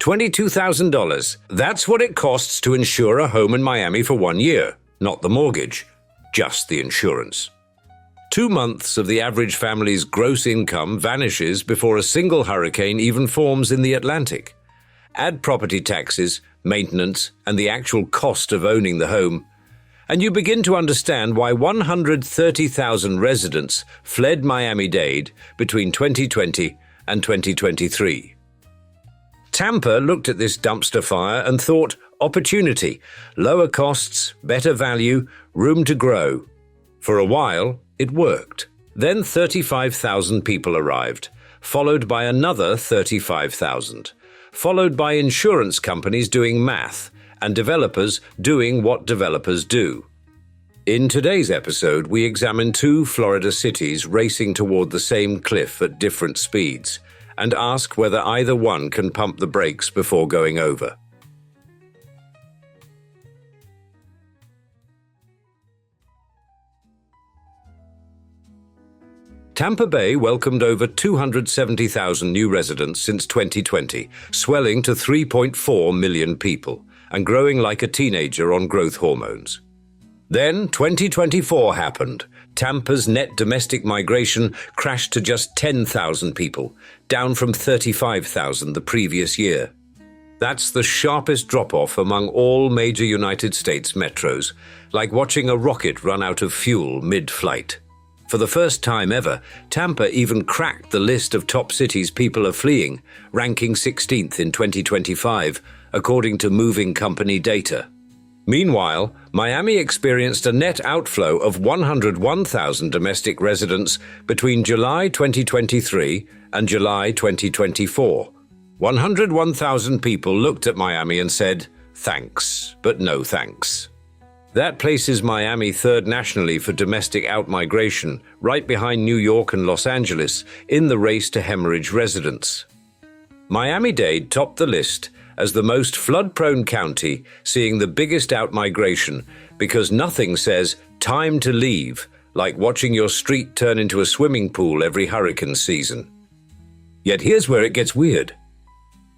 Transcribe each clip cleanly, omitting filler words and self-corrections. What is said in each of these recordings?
$22,000. That's what it costs to insure a home in Miami for 1 year. Not the mortgage, just the insurance. 2 months of the average family's gross income vanishes before a single hurricane even forms in the Atlantic. Add property taxes, maintenance, and the actual cost of owning the home, and you begin to understand why 130,000 residents fled Miami-Dade between 2020 and 2023. Tampa looked at this dumpster fire and thought, opportunity, lower costs, better value, room to grow. For a while, it worked. Then 35,000 people arrived, followed by another 35,000, followed by insurance companies doing math, and developers doing what developers do. In today's episode, we examine 2 Florida cities racing toward the same cliff at different speeds, and ask whether either one can pump the brakes before going over. Tampa Bay welcomed over 270,000 new residents since 2020, swelling to 3.4 million people, and growing like a teenager on growth hormones. Then 2024 happened. Tampa's net domestic migration crashed to just 10,000 people, down from 35,000 the previous year. That's the sharpest drop-off among all major United States metros, like watching a rocket run out of fuel mid-flight. For the first time ever, Tampa even cracked the list of top cities people are fleeing, ranking 16th in 2025, according to moving company data. Meanwhile, Miami experienced a net outflow of 101,000 domestic residents between July 2023 and July 2024. 101,000 people looked at Miami and said, thanks, but no thanks. That places Miami third nationally for domestic outmigration, right behind New York and Los Angeles, in the race to hemorrhage residents. Miami-Dade topped the list as the most flood-prone county, seeing the biggest outmigration, because nothing says time to leave like watching your street turn into a swimming pool every hurricane season. Yet here's where it gets weird.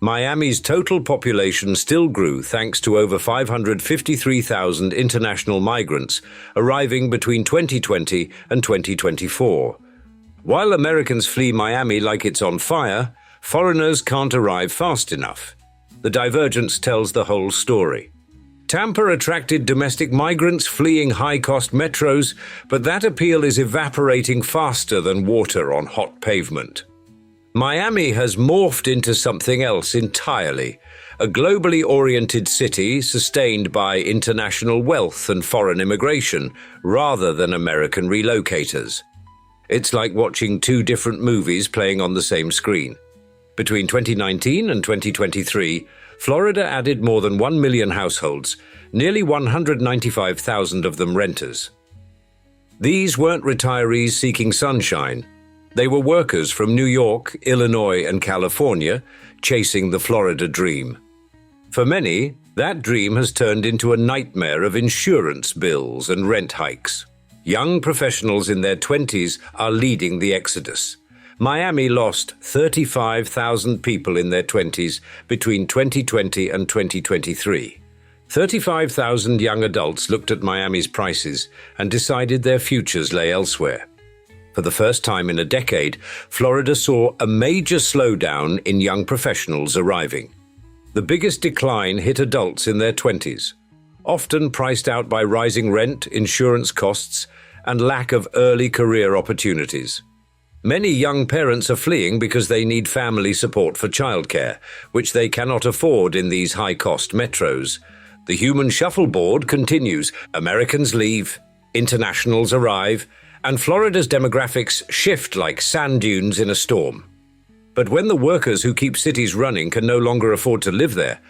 Miami's total population still grew thanks to over 553,000 international migrants arriving between 2020 and 2024. While Americans flee Miami like it's on fire, foreigners can't arrive fast enough. The divergence tells the whole story. Tampa attracted domestic migrants fleeing high-cost metros, but that appeal is evaporating faster than water on hot pavement. Miami has morphed into something else entirely, a globally oriented city sustained by international wealth and foreign immigration, rather than American relocators. It's like watching 2 different movies playing on the same screen. Between 2019 and 2023, Florida added more than 1 million households, nearly 195,000 of them renters. These weren't retirees seeking sunshine. They were workers from New York, Illinois, and California, chasing the Florida dream. For many, that dream has turned into a nightmare of insurance bills and rent hikes. Young professionals in their 20s are leading the exodus. Miami lost 35,000 people in their 20s between 2020 and 2023. 35,000 young adults looked at Miami's prices and decided their futures lay elsewhere. For the first time in a decade, Florida saw a major slowdown in young professionals arriving. The biggest decline hit adults in their 20s, often priced out by rising rent, insurance costs, and lack of early career opportunities. Many young parents are fleeing because they need family support for childcare, which they cannot afford in these high-cost metros. The human shuffleboard continues. Americans leave, internationals arrive, and Florida's demographics shift like sand dunes in a storm. But when the workers who keep cities running can no longer afford to live there,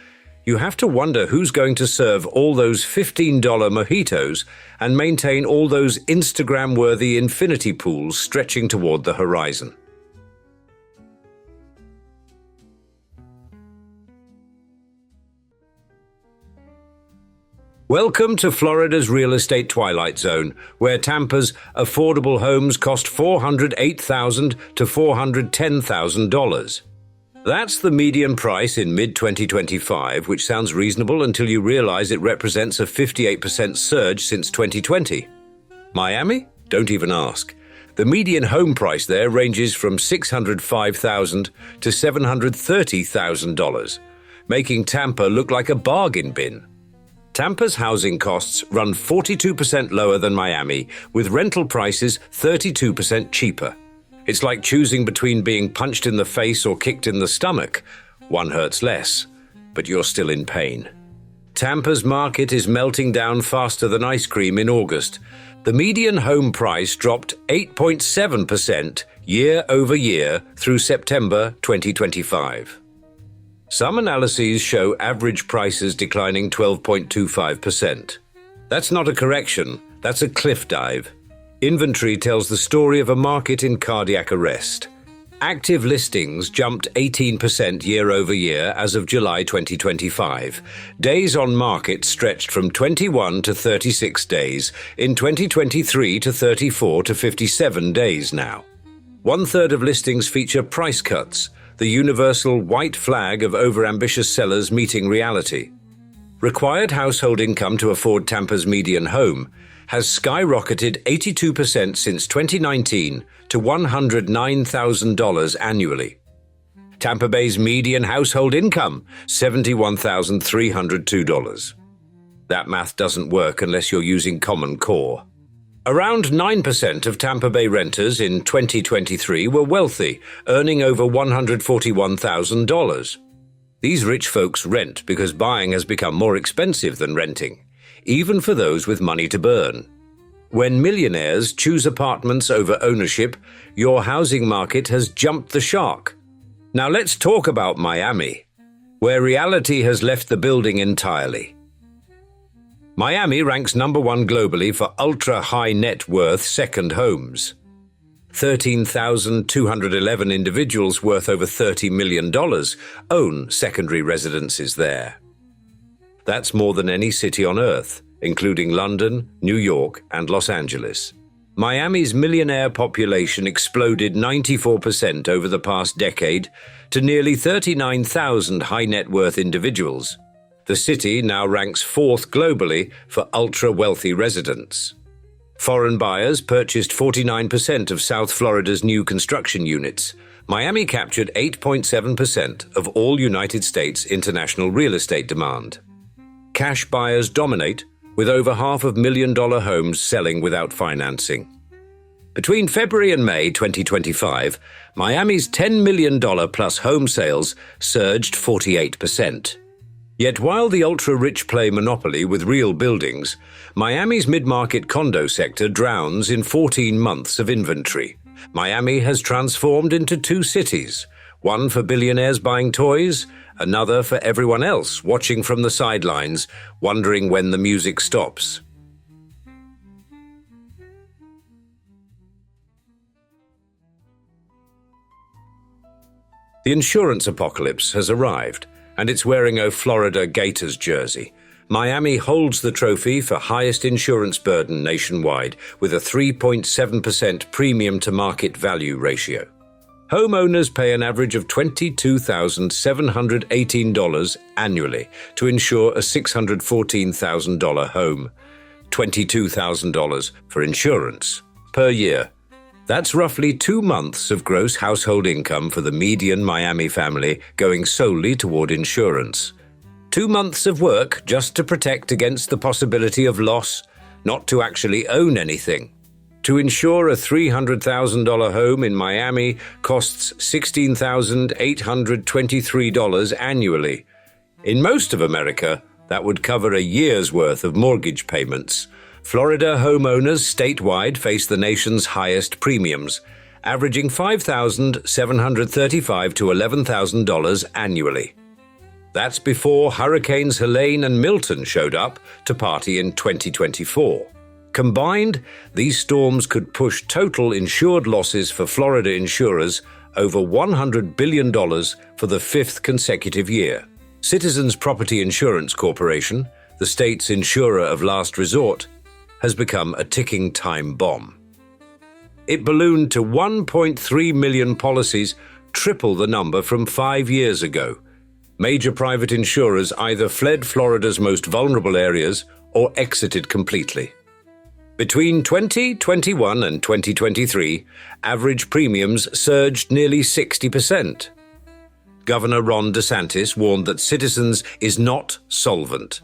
you have to wonder who's going to serve all those $15 mojitos and maintain all those Instagram-worthy infinity pools stretching toward the horizon. Welcome to Florida's real estate twilight zone, where Tampa's affordable homes cost $408,000 to $410,000. That's the median price in mid-2025, which sounds reasonable until you realize it represents a 58% surge since 2020. Miami? Don't even ask. The median home price there ranges from $605,000 to $730,000, making Tampa look like a bargain bin. Tampa's housing costs run 42% lower than Miami, with rental prices 32% cheaper. It's like choosing between being punched in the face or kicked in the stomach. One hurts less, but you're still in pain. Tampa's market is melting down faster than ice cream in August. The median home price dropped 8.7% year over year through September 2025. Some analyses show average prices declining 12.25%. That's not a correction, that's a cliff dive. Inventory tells the story of a market in cardiac arrest. Active listings jumped 18% year over year as of July 2025. Days on market stretched from 21 to 36 days, in 2023 to 34 to 57 days now. One-third of listings feature price cuts, the universal white flag of overambitious sellers meeting reality. Required household income to afford Tampa's median home has skyrocketed 82% since 2019 to $109,000 annually. Tampa Bay's median household income, $71,302. That math doesn't work unless you're using Common Core. Around 9% of Tampa Bay renters in 2023 were wealthy, earning over $141,000. These rich folks rent because buying has become more expensive than renting, even for those with money to burn. When millionaires choose apartments over ownership, your housing market has jumped the shark. Now let's talk about Miami, where reality has left the building entirely. Miami ranks number one globally for ultra-high net worth second homes. 13,211 individuals worth over $30 million own secondary residences there. That's more than any city on Earth, including London, New York, and Los Angeles. Miami's millionaire population exploded 94% over the past decade to nearly 39,000 high-net-worth individuals. The city now ranks fourth globally for ultra-wealthy residents. Foreign buyers purchased 49% of South Florida's new construction units. Miami captured 8.7% of all United States international real estate demand. Cash buyers dominate, with over $500,000 homes selling without financing. Between February and May 2025, Miami's $10 million plus home sales surged 48%. Yet while the ultra-rich play monopoly with real buildings, Miami's mid-market condo sector drowns in 14 months of inventory. Miami has transformed into two cities, one for billionaires buying toys, another for everyone else watching from the sidelines, wondering when the music stops. The insurance apocalypse has arrived, and it's wearing a Florida Gators jersey. Miami holds the trophy for highest insurance burden nationwide with a 3.7% premium to market value ratio. Homeowners pay an average of $22,718 annually to insure a $614,000 home, $22,000 for insurance per year. That's roughly 2 months of gross household income for the median Miami family going solely toward insurance. 2 months of work just to protect against the possibility of loss, not to actually own anything. To insure a $300,000 home in Miami costs $16,823 annually. In most of America, that would cover a year's worth of mortgage payments. Florida homeowners statewide face the nation's highest premiums, averaging $5,735 to $11,000 annually. That's before Hurricanes Helene and Milton showed up to party in 2024. Combined, these storms could push total insured losses for Florida insurers over $100 billion for the 5th consecutive year. Citizens Property Insurance Corporation, the state's insurer of last resort, has become a ticking time bomb. It ballooned to 1.3 million policies triple the number from 5 years ago. Major private insurers either fled Florida's most vulnerable areas or exited completely. Between 2021 and 2023, average premiums surged nearly 60%. Governor Ron DeSantis warned that Citizens is not solvent.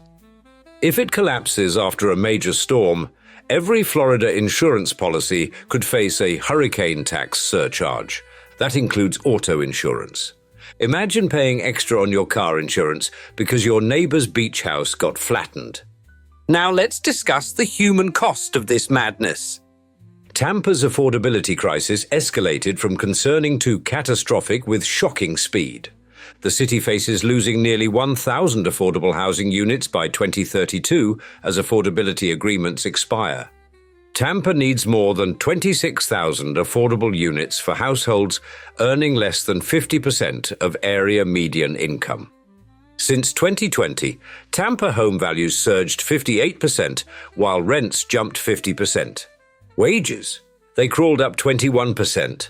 If it collapses after a major storm, every Florida insurance policy could face a hurricane tax surcharge. That includes auto insurance. Imagine paying extra on your car insurance because your neighbor's beach house got flattened. Now let's discuss the human cost of this madness. Tampa's affordability crisis escalated from concerning to catastrophic with shocking speed. The city faces losing nearly 1,000 affordable housing units by 2032 as affordability agreements expire. Tampa needs more than 26,000 affordable units for households earning less than 50% of area median income. Since 2020, Tampa home values surged 58%, while rents jumped 50%. Wages? They crawled up 21%.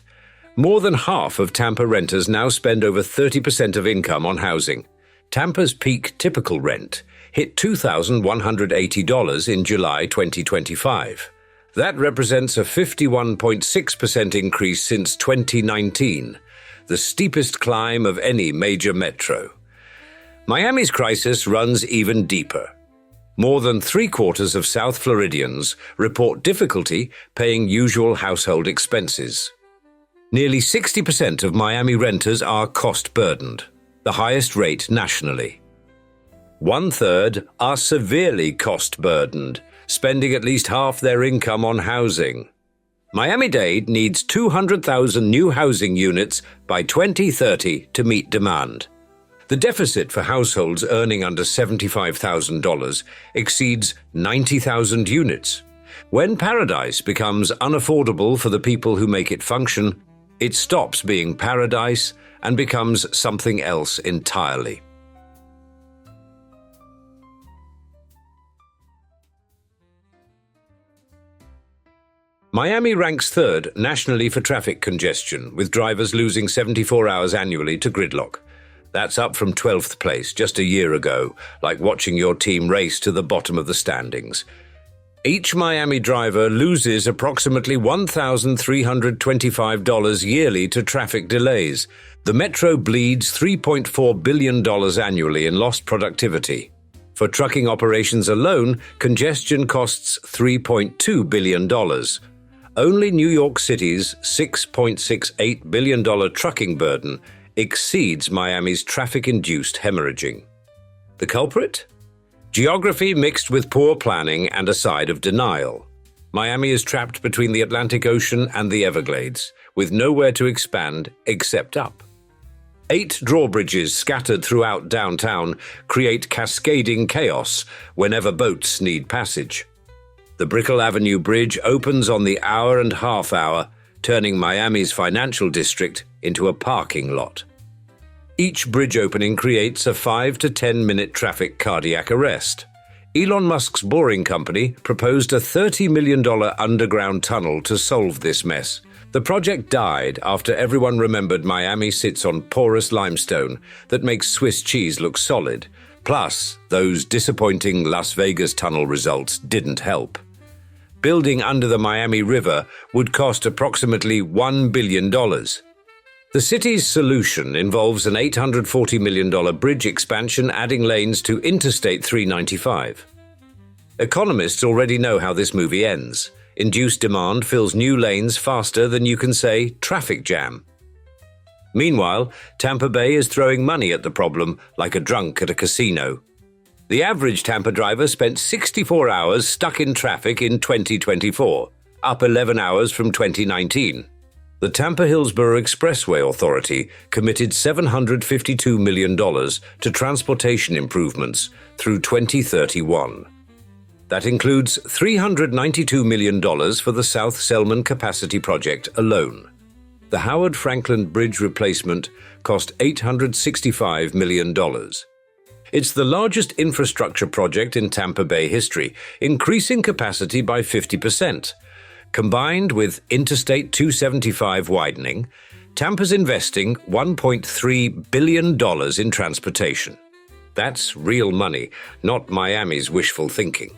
More than half of Tampa renters now spend over 30% of income on housing. Tampa's peak typical rent hit $2,180 in July 2025. That represents a 51.6% increase since 2019, the steepest climb of any major metro. Miami's crisis runs even deeper. More than 3/4 of South Floridians report difficulty paying usual household expenses. Nearly 60% of Miami renters are cost-burdened, the highest rate nationally. 1/3 are severely cost-burdened, spending at least half their income on housing. Miami-Dade needs 200,000 new housing units by 2030 to meet demand. The deficit for households earning under $75,000 exceeds 90,000 units. When paradise becomes unaffordable for the people who make it function, it stops being paradise and becomes something else entirely. Miami ranks third nationally for traffic congestion, with drivers losing 74 hours annually to Gridlock. That's up from 12th place just a year ago, like watching your team race to the bottom of the standings. Each Miami driver loses approximately $1,325 yearly to traffic delays. The metro bleeds $3.4 billion annually in lost productivity. For trucking operations alone, congestion costs $3.2 billion. Only New York City's $6.68 billion trucking burden exceeds Miami's traffic-induced hemorrhaging. The culprit? Geography mixed with poor planning and a side of denial. Miami is trapped between the Atlantic Ocean and the Everglades, with nowhere to expand except up. 8 drawbridges scattered throughout downtown create cascading chaos whenever boats need passage. The Brickell Avenue Bridge opens on the hour-and-a-half hour, turning Miami's financial district into a parking lot. Each bridge opening creates a 5 to 10 minute traffic cardiac arrest. Elon Musk's Boring Company proposed a $30 million underground tunnel to solve this mess. The project died after everyone remembered Miami sits on porous limestone that makes Swiss cheese look solid. Plus, those disappointing Las Vegas tunnel results didn't help. Building under the Miami River would cost approximately $1 billion. The city's solution involves an $840 million bridge expansion adding lanes to Interstate 395. Economists already know how this movie ends. Induced demand fills new lanes faster than you can say traffic jam. Meanwhile, Tampa Bay is throwing money at the problem like a drunk at a casino. The average Tampa driver spent 64 hours stuck in traffic in 2024, up 11 hours from 2019. The Tampa-Hillsborough Expressway Authority committed $752 million to transportation improvements through 2031. That includes $392 million for the South Selman Capacity Project alone. The Howard Franklin Bridge replacement cost $865 million. It's the largest infrastructure project in Tampa Bay history, increasing capacity by 50%. Combined with Interstate 275 widening, Tampa's investing $1.3 billion in transportation. That's real money, not Miami's wishful thinking.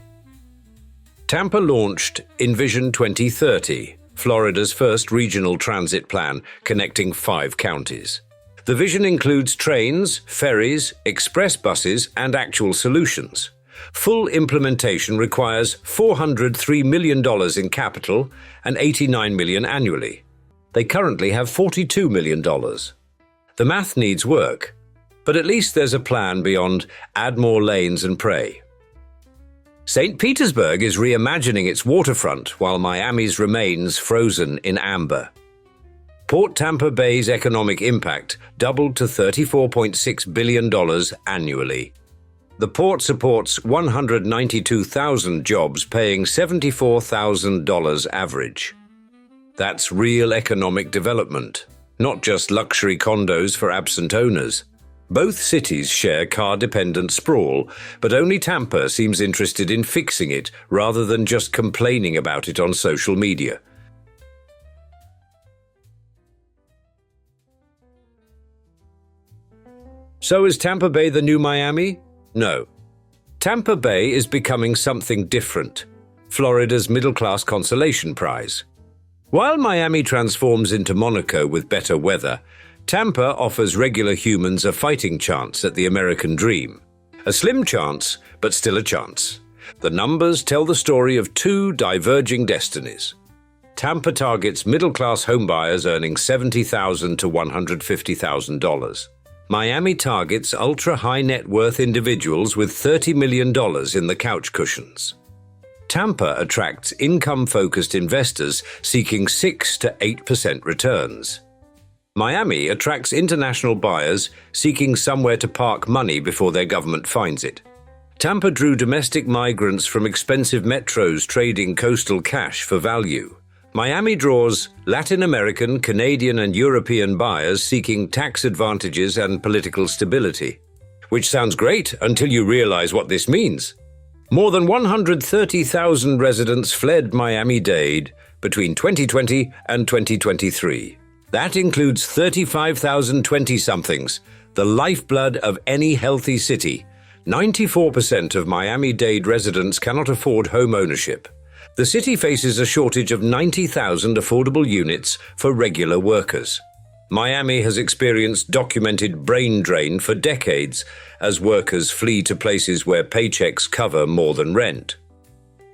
Tampa launched Envision 2030, Florida's first regional transit plan connecting 5 counties. The vision includes trains, ferries, express buses, and actual solutions. Full implementation requires $403 million in capital and $89 million annually. They currently have $42 million. The math needs work, but at least there's a plan beyond add more lanes and pray. St. Petersburg is reimagining its waterfront while Miami's remains frozen in amber. Port Tampa Bay's economic impact doubled to $34.6 billion annually. The port supports 192,000 jobs paying $74,000 average. That's real economic development, not just luxury condos for absent owners. Both cities share car-dependent sprawl, but only Tampa seems interested in fixing it rather than just complaining about it on social media. So is Tampa Bay the new Miami? No. Tampa Bay is becoming something different. Florida's middle-class consolation prize. While Miami transforms into Monaco with better weather, Tampa offers regular humans a fighting chance at the American dream. A slim chance, but still a chance. The numbers tell the story of 2 diverging destinies. Tampa targets middle-class homebuyers earning $70,000 to $150,000. Miami targets ultra-high net worth individuals with $30 million in the couch cushions. Tampa attracts income-focused investors seeking 6 to 8% returns. Miami attracts international buyers seeking somewhere to park money before their government finds it. Tampa drew domestic migrants from expensive metros trading coastal cash for value. Miami draws Latin American, Canadian, and European buyers seeking tax advantages and political stability. Which sounds great until you realize what this means. More than 130,000 residents fled Miami-Dade between 2020 and 2023. That includes 35,000 20-somethings, the lifeblood of any healthy city. 94% of Miami-Dade residents cannot afford home ownership. The city faces a shortage of 90,000 affordable units for regular workers. Miami has experienced documented brain drain for decades as workers flee to places where paychecks cover more than rent.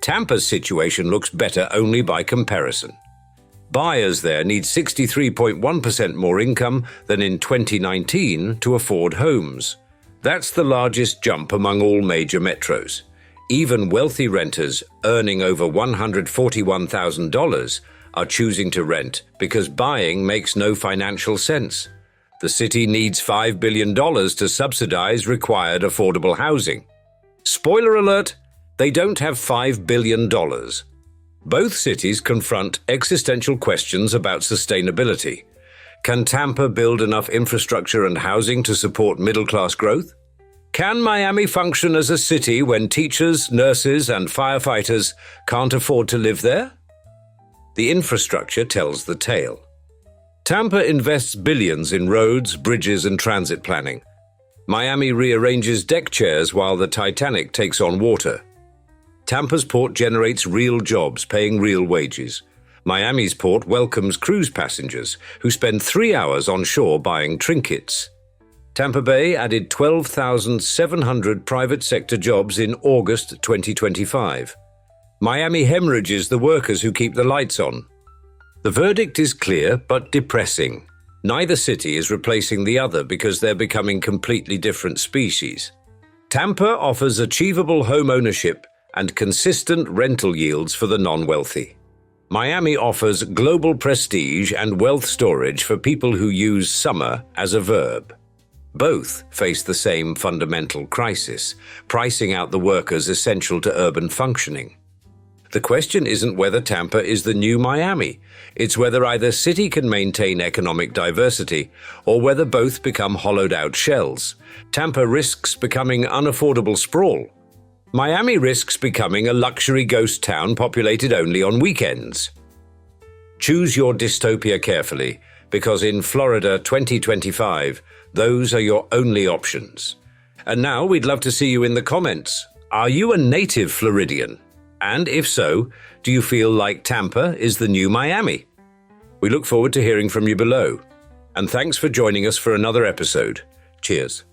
Tampa's situation looks better only by comparison. Buyers there need 63.1% more income than in 2019 to afford homes. That's the largest jump among all major metros. Even wealthy renters earning over $141,000 are choosing to rent because buying makes no financial sense. The city needs $5 billion to subsidize required affordable housing. Spoiler alert, they don't have $5 billion. Both cities confront existential questions about sustainability. Can Tampa build enough infrastructure and housing to support middle-class growth? Can Miami function as a city when teachers, nurses, and firefighters can't afford to live there? The infrastructure tells the tale. Tampa invests billions in roads, bridges, and transit planning. Miami rearranges deck chairs while the Titanic takes on water. Tampa's port generates real jobs paying real wages. Miami's port welcomes cruise passengers who spend 3 hours on shore buying trinkets. Tampa Bay added 12,700 private sector jobs in August 2025. Miami hemorrhages the workers who keep the lights on. The verdict is clear but depressing. Neither city is replacing the other because they're becoming completely different species. Tampa offers achievable home ownership and consistent rental yields for the non-wealthy. Miami offers global prestige and wealth storage for people who use summer as a verb. Both face the same fundamental crisis, pricing out the workers essential to urban functioning. The question isn't whether Tampa is the new Miami. It's whether either city can maintain economic diversity or whether both become hollowed-out shells. Tampa risks becoming unaffordable sprawl. Miami risks becoming a luxury ghost town populated only on weekends. Choose your dystopia carefully, because in Florida 2025, those are your only options. And now we'd love to see you in the comments. Are you a native Floridian? And if so, do you feel like Tampa is the new Miami? We look forward to hearing from you below. And thanks for joining us for another episode. Cheers.